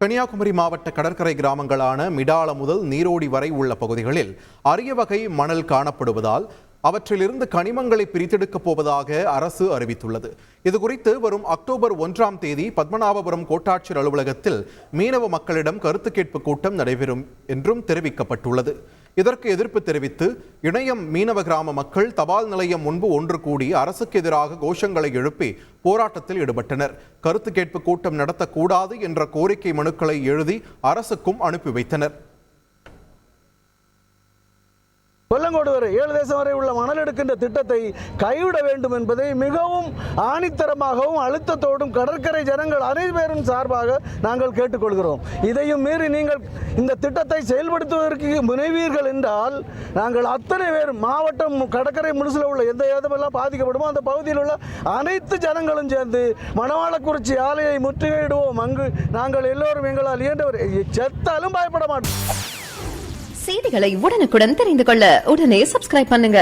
கன்னியாகுமரி மாவட்ட கடற்கரை கிராமங்களான மிடால முதல் நீரோடி வரை உள்ள பகுதிகளில் அரிய வகை மணல் காணப்படுவதால் அவற்றிலிருந்து கனிமங்களை பிரித்தெடுக்கப் போவதாக அரசு அறிவித்துள்ளது. இதுகுறித்து வரும் அக்டோபர் 1ஆம் தேதி பத்மநாபபுரம் கோட்டாட்சியர் அலுவலகத்தில் மீனவ மக்களிடம் கருத்து கேட்பு கூட்டம் நடைபெறும் என்றும் தெரிவிக்கப்பட்டுள்ளது. இதற்கு எதிர்ப்பு தெரிவித்து இணையம் மீனவ கிராம மக்கள் தபால் நிலையம் முன்பு ஒன்று கூடி அரசுக்கு எதிராக கோஷங்களை எழுப்பி போராட்டத்தில் ஈடுபட்டனர். கருத்து கேட்பு கூட்டம் நடத்தக்கூடாது என்ற கோரிக்கை மனுக்களை எழுதி அரசுக்கும் அனுப்பி வைத்தனர். கொல்லங்கோடு வரை 7 தேசம் வரை உள்ள மணல் எடுக்கின்ற திட்டத்தை கைவிட வேண்டும் என்பதை மிகவும் ஆணித்தரமாகவும் அழுத்தத்தோடும் கடற்கரை ஜனங்கள் அனைவரும் சார்பாக நாங்கள் கேட்டுக்கொள்கிறோம். இதையும் மீறி நீங்கள் இந்த திட்டத்தை செயல்படுத்துவதற்கு முனைவீர்கள் என்றால் நாங்கள் அத்தனை பேரும் மாவட்டம் கடற்கரை முழுசில் உள்ள எந்த இடமெல்லாம் பாதிக்கப்படுமோ அந்த பகுதியில் உள்ள அனைத்து ஜனங்களும் சேர்ந்து மணவாளக்குறிச்சி ஆலையை முற்றுகையிடுவோம். அங்கு நாங்கள் எல்லோரும் எங்களால் இயன்றவர் செத்தாலும் பயப்பட மாட்டோம். செய்திகளை உடனுக்குடன் தெரிந்து கொள்ள உடனே சப்ஸ்கிரைப் பண்ணுங்க.